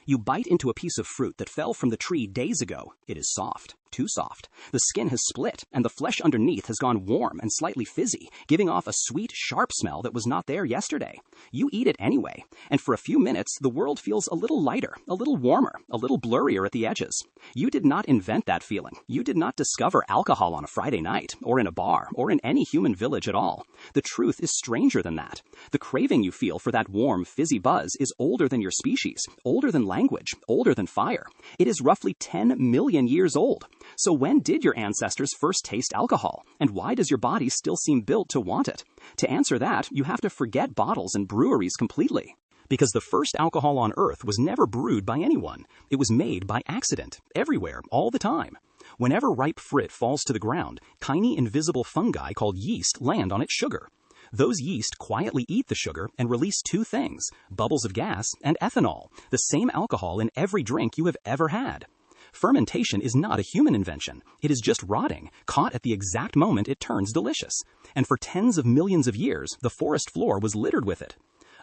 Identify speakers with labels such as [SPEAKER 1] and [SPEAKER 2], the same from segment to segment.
[SPEAKER 1] You bite into a piece of fruit that fell from the tree days ago. It is soft, too soft. The skin has split, and the flesh underneath has gone warm and slightly fizzy, giving off a sweet, sharp smell that was not there yesterday. You eat it anyway, and for a few minutes, the world feels a little lighter, a little warmer, a little blurrier at the edges. You did not invent that feeling. You did not discover alcohol on a Friday night, or in a bar, or in any human village at all. The truth is stranger than that. The craving you feel for that warm, fizzy buzz is older than your species, older than language, older than fire. It is roughly 10 million years old. So when did your ancestors first taste alcohol? And why does your body still seem built to want it? To answer that, you have to forget bottles and breweries completely. Because the first alcohol on Earth was never brewed by anyone. It was made by accident, everywhere, all the time. Whenever ripe fruit falls to the ground, tiny invisible fungi called yeast land on its sugar. Those yeast quietly eat the sugar and release two things, bubbles of gas and ethanol, the same alcohol in every drink you have ever had. Fermentation is not a human invention. It is just rotting, caught at the exact moment it turns delicious. And for tens of millions of years, the forest floor was littered with it.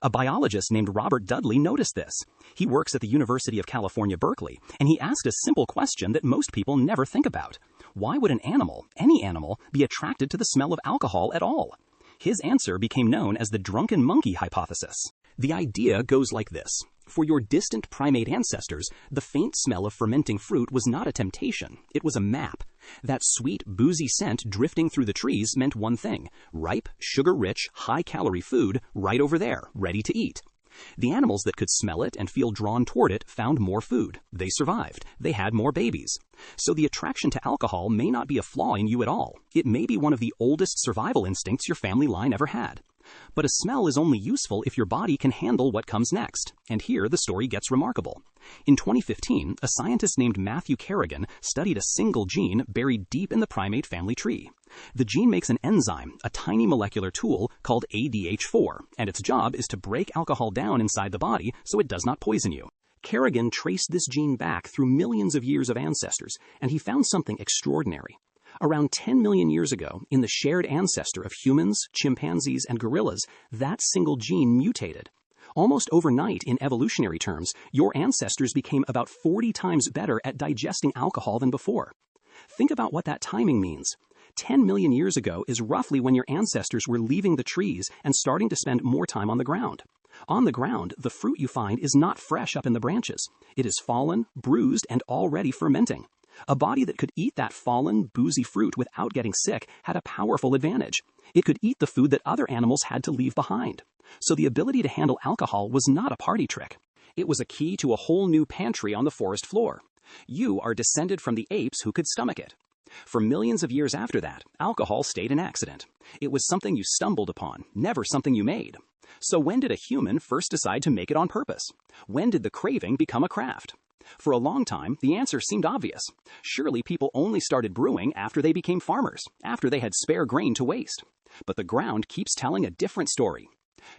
[SPEAKER 1] A biologist named Robert Dudley noticed this. He works at the University of California, Berkeley, and he asked a simple question that most people never think about. Why would an animal, any animal, be attracted to the smell of alcohol at all? His answer became known as the drunken monkey hypothesis. The idea goes like this. For your distant primate ancestors, the faint smell of fermenting fruit was not a temptation, it was a map. That sweet, boozy scent drifting through the trees meant one thing: ripe, sugar-rich, high-calorie food right over there, ready to eat. The animals that could smell it and feel drawn toward it found more food. They survived. They had more babies. So the attraction to alcohol may not be a flaw in you at all. It may be one of the oldest survival instincts your family line ever had. But a smell is only useful if your body can handle what comes next. And here the story gets remarkable. In 2015, a scientist named Matthew Kerrigan studied a single gene buried deep in the primate family tree. The gene makes an enzyme, a tiny molecular tool called ADH4, and its job is to break alcohol down inside the body so it does not poison you. Kerrigan traced this gene back through millions of years of ancestors, and he found something extraordinary. Around 10 million years ago, in the shared ancestor of humans, chimpanzees, and gorillas, that single gene mutated. Almost overnight, in evolutionary terms, your ancestors became about 40 times better at digesting alcohol than before. Think about what that timing means. 10 million years ago is roughly when your ancestors were leaving the trees and starting to spend more time on the ground. On the ground, the fruit you find is not fresh up in the branches. It is fallen, bruised, and already fermenting. A body that could eat that fallen, boozy fruit without getting sick had a powerful advantage. It could eat the food that other animals had to leave behind. So the ability to handle alcohol was not a party trick. It was a key to a whole new pantry on the forest floor. You are descended from the apes who could stomach it. For millions of years after that, alcohol stayed an accident. It was something you stumbled upon, never something you made. So when did a human first decide to make it on purpose? When did the craving become a craft? For a long time, the answer seemed obvious. Surely people only started brewing after they became farmers, after they had spare grain to waste. But the ground keeps telling a different story.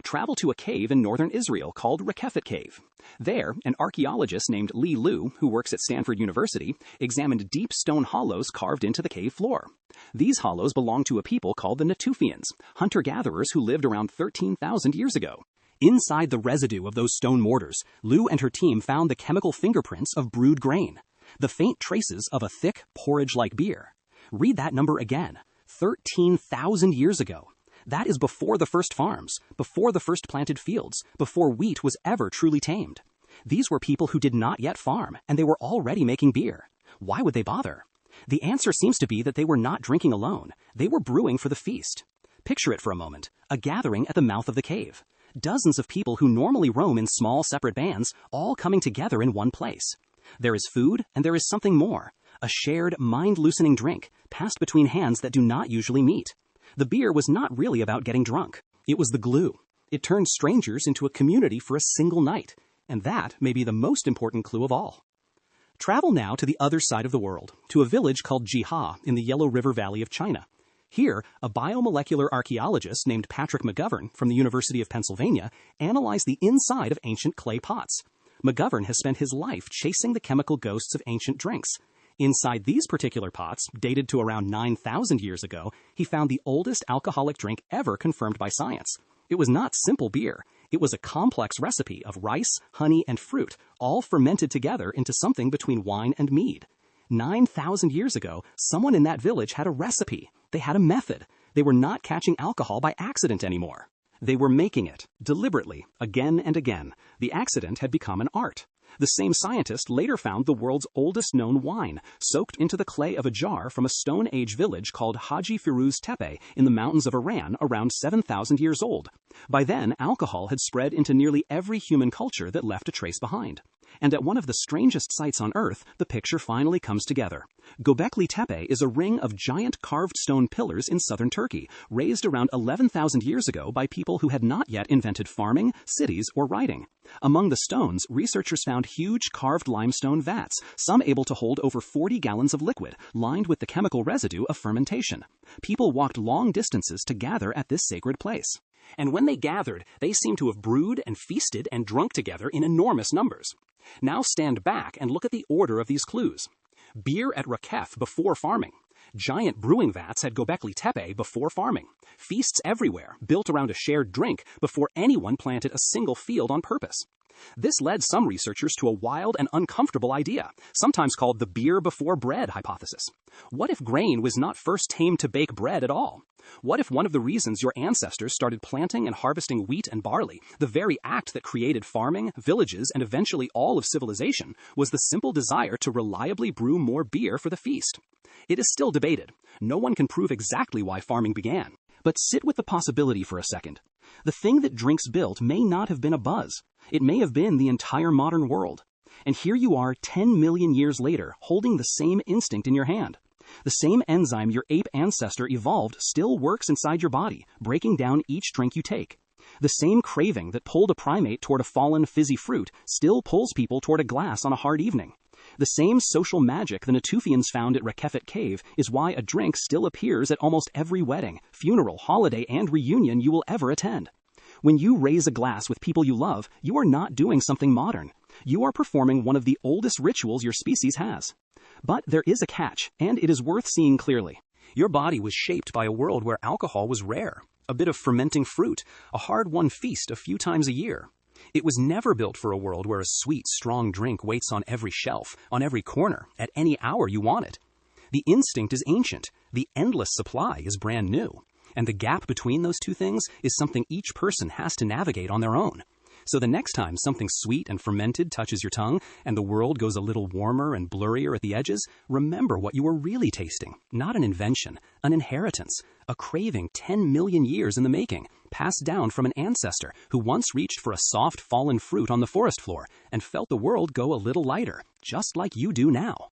[SPEAKER 1] Travel to a cave in northern Israel called Raqefet Cave. There, an archaeologist named Li Lu, who works at Stanford University, examined deep stone hollows carved into the cave floor. These hollows belong to a people called the Natufians, hunter-gatherers who lived around 13,000 years ago. Inside the residue of those stone mortars, Lu and her team found the chemical fingerprints of brewed grain, the faint traces of a thick, porridge-like beer. Read that number again. 13,000 years ago. That is before the first farms, before the first planted fields, before wheat was ever truly tamed. These were people who did not yet farm, and they were already making beer. Why would they bother? The answer seems to be that they were not drinking alone. They were brewing for the feast. Picture it for a moment, a gathering at the mouth of the cave. Dozens of people who normally roam in small separate bands, all coming together in one place. There is food, and there is something more. A shared, mind-loosening drink, passed between hands that do not usually meet. The beer was not really about getting drunk. It was the glue. It turned strangers into a community for a single night. And that may be the most important clue of all. Travel now to the other side of the world, to a village called Jiahu in the Yellow River Valley of China. Here, a biomolecular archaeologist named Patrick McGovern from the University of Pennsylvania analyzed the inside of ancient clay pots. McGovern has spent his life chasing the chemical ghosts of ancient drinks. Inside these particular pots, dated to around 9,000 years ago, he found the oldest alcoholic drink ever confirmed by science. It was not simple beer. It was a complex recipe of rice, honey, and fruit, all fermented together into something between wine and mead. 9,000 years ago, someone in that village had a recipe. They had a method. They were not catching alcohol by accident anymore. They were making it, deliberately, again and again. The accident had become an art. The same scientist later found the world's oldest known wine, soaked into the clay of a jar from a Stone Age village called Haji Firuz Tepe in the mountains of Iran, around 7,000 years old. By then, alcohol had spread into nearly every human culture that left a trace behind. And at one of the strangest sites on Earth, the picture finally comes together. Göbekli Tepe is a ring of giant carved stone pillars in southern Turkey, raised around 11,000 years ago by people who had not yet invented farming, cities, or writing. Among the stones, researchers found huge carved limestone vats, some able to hold over 40 gallons of liquid, lined with the chemical residue of fermentation. People walked long distances to gather at this sacred place. And when they gathered, they seemed to have brewed and feasted and drunk together in enormous numbers. Now stand back and look at the order of these clues. Beer at Raqefet before farming. Giant brewing vats at Göbekli Tepe before farming. Feasts everywhere, built around a shared drink before anyone planted a single field on purpose. This led some researchers to a wild and uncomfortable idea, sometimes called the beer before bread hypothesis. What if grain was not first tamed to bake bread at all? What if one of the reasons your ancestors started planting and harvesting wheat and barley, the very act that created farming, villages, and eventually all of civilization, was the simple desire to reliably brew more beer for the feast? It is still debated. No one can prove exactly why farming began. But sit with the possibility for a second. The thing that drinks built may not have been a buzz. It may have been the entire modern world. And here you are 10 million years later, holding the same instinct in your hand. The same enzyme your ape ancestor evolved still works inside your body, breaking down each drink you take. The same craving that pulled a primate toward a fallen, fizzy fruit still pulls people toward a glass on a hard evening. The same social magic the Natufians found at Raqefet Cave is why a drink still appears at almost every wedding, funeral, holiday, and reunion you will ever attend. When you raise a glass with people you love, you are not doing something modern. You are performing one of the oldest rituals your species has. But there is a catch, and it is worth seeing clearly. Your body was shaped by a world where alcohol was rare, a bit of fermenting fruit, a hard-won feast a few times a year. It was never built for a world where a sweet, strong drink waits on every shelf, on every corner, at any hour you want it. The instinct is ancient, the endless supply is brand new, and the gap between those two things is something each person has to navigate on their own. So the next time something sweet and fermented touches your tongue and the world goes a little warmer and blurrier at the edges, remember what you were really tasting. Not an invention, an inheritance, a craving 10 million years in the making, passed down from an ancestor who once reached for a soft fallen fruit on the forest floor and felt the world go a little lighter, just like you do now.